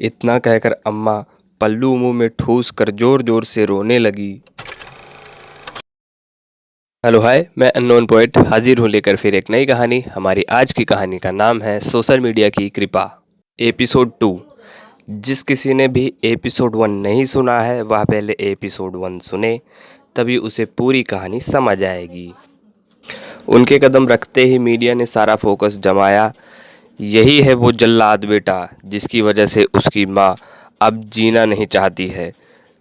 इतना कहकर अम्मा पल्लू मुंह में ठूस कर जोर जोर से रोने लगी। हेलो हाय, मैं अननोन पोएट हाजिर हूँ लेकर फिर एक नई कहानी। हमारी आज की कहानी का नाम है सोशल मीडिया की कृपा, एपिसोड 2। जिस किसी ने भी एपिसोड 1 नहीं सुना है वह पहले एपिसोड 1 सुने, तभी उसे पूरी कहानी समझ आएगी। उनके कदम रखते ही मीडिया ने सारा फोकस जमाया। यही है वो जल्लाद बेटा जिसकी वजह से उसकी माँ अब जीना नहीं चाहती है।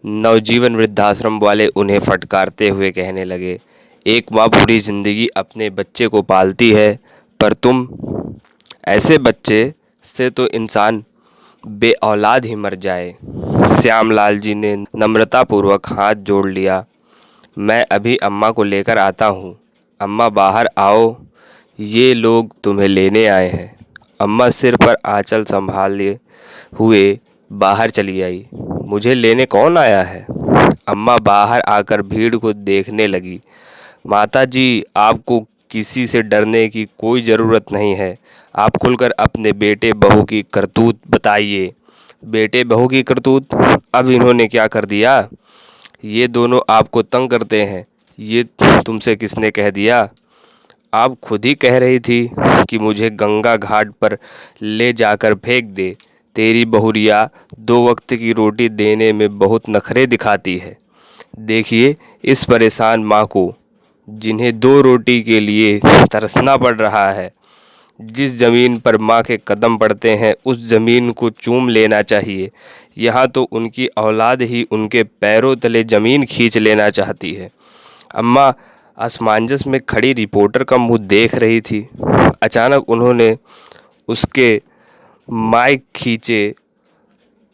नवजीवन वृद्धाश्रम वाले उन्हें फटकारते हुए कहने लगे, एक माँ पूरी ज़िंदगी अपने बच्चे को पालती है, पर तुम ऐसे बच्चे से तो इंसान बे औलाद ही मर जाए। श्यामलाल जी ने नम्रतापूर्वक हाथ जोड़ लिया। मैं अभी अम्मा को लेकर आता हूँ। अम्मा बाहर आओ, ये लोग तुम्हें लेने आए हैं। अम्मा सिर पर आंचल संभाले हुए बाहर चली आई। मुझे लेने कौन आया है? अम्मा बाहर आकर भीड़ को देखने लगी। माताजी, आपको किसी से डरने की कोई ज़रूरत नहीं है। आप खुलकर अपने बेटे बहू की करतूत बताइए। बेटे बहू की करतूत? अब इन्होंने क्या कर दिया? ये दोनों आपको तंग करते हैं, ये तुमसे किसने कह दिया? आप खुद ही कह रही थी कि मुझे गंगा घाट पर ले जाकर फेंक दे। तेरी बहुरिया 2 वक्त की रोटी देने में बहुत नखरे दिखाती है। देखिए इस परेशान माँ को, जिन्हें 2 रोटी के लिए तरसना पड़ रहा है। जिस ज़मीन पर माँ के कदम पड़ते हैं उस ज़मीन को चूम लेना चाहिए। यहाँ तो उनकी औलाद ही उनके पैरों तले ज़मीन खींच लेना चाहती है। अम्मा असमंजस में खड़ी रिपोर्टर का मुंह देख रही थी। अचानक उन्होंने उसके माइक खींचे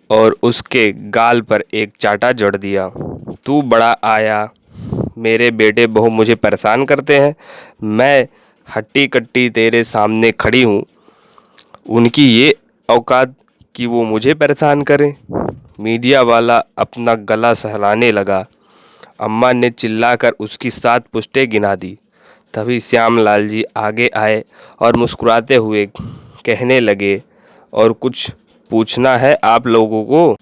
और उसके गाल पर एक चाटा जड़ दिया। तू बड़ा आया, मेरे बेटे बहू मुझे परेशान करते हैं। मैं हट्टी कट्टी तेरे सामने खड़ी हूँ, उनकी ये औकात कि वो मुझे परेशान करें। मीडिया वाला अपना गला सहलाने लगा। अम्मा ने चिल्लाकर उसकी 7 पुश्तें गिना दी। तभी श्यामलाल जी आगे आए और मुस्कुराते हुए कहने लगे, और कुछ पूछना है आप लोगों को?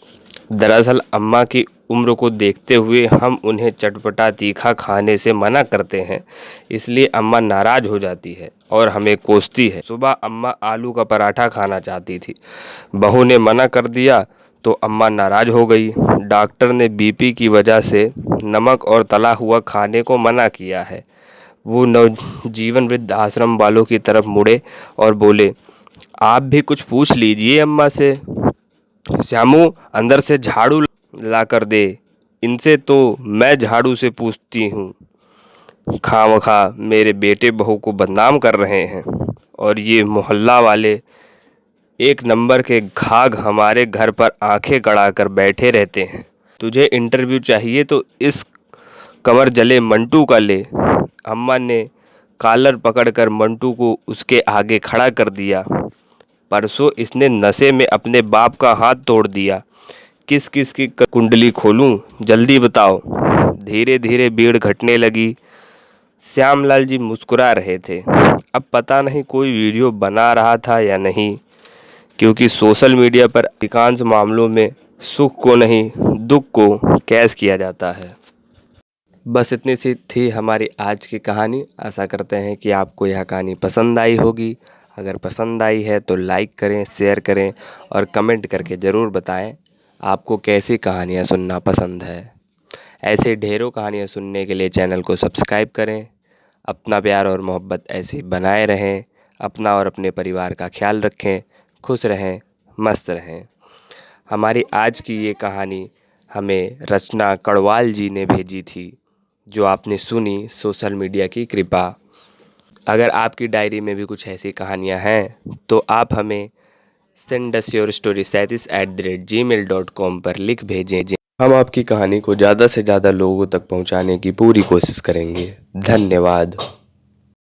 दरअसल अम्मा की उम्र को देखते हुए हम उन्हें चटपटा तीखा खाने से मना करते हैं, इसलिए अम्मा नाराज़ हो जाती है और हमें कोसती है। सुबह अम्मा आलू का पराठा खाना चाहती थी, बहू ने मना कर दिया तो अम्मा नाराज़ हो गई। डॉक्टर ने बीपी की वजह से नमक और तला हुआ खाने को मना किया है। वो नवजीवन वृद्धाश्रम वालों की तरफ मुड़े और बोले, आप भी कुछ पूछ लीजिए अम्मा से। श्यामू, अंदर से झाड़ू ला कर दे। इनसे तो मैं झाड़ू से पूछती हूँ। खामखा मेरे बेटे बहू को बदनाम कर रहे हैं, और ये मोहल्ला वाले एक नंबर के घाघ हमारे घर पर आंखें गड़ा कर बैठे रहते हैं। तुझे इंटरव्यू चाहिए तो इस कमर जले मंटू का ले। अम्मा ने कॉलर पकड़कर मंटू को उसके आगे खड़ा कर दिया। परसों इसने नशे में अपने बाप का हाथ तोड़ दिया। किस किस की कुंडली खोलूं, जल्दी बताओ। धीरे धीरे भीड़ घटने लगी। श्यामलाल जी मुस्कुरा रहे थे। अब पता नहीं कोई वीडियो बना रहा था या नहीं, क्योंकि सोशल मीडिया पर अधिकांश मामलों में सुख को नहीं दुख को कैश किया जाता है। बस इतनी सी थी हमारी आज की कहानी। आशा करते हैं कि आपको यह कहानी पसंद आई होगी। अगर पसंद आई है तो लाइक करें, शेयर करें और कमेंट करके ज़रूर बताएं आपको कैसी कहानियाँ सुनना पसंद है। ऐसे ढेरों कहानियाँ सुनने के लिए चैनल को सब्सक्राइब करें। अपना प्यार और मोहब्बत ऐसे बनाए रहें। अपना और अपने परिवार का ख्याल रखें। खुश रहें, मस्त रहें। हमारी आज की ये कहानी हमें रचना कड़वाल जी ने भेजी थी, जो आपने सुनी, सोशल मीडिया की कृपा। अगर आपकी डायरी में भी कुछ ऐसी कहानियाँ हैं तो आप हमें send us your story 37@gmail.com पर लिख भेजें। हम आपकी कहानी को ज़्यादा से ज़्यादा लोगों तक पहुंचाने की पूरी कोशिश करेंगे। धन्यवाद।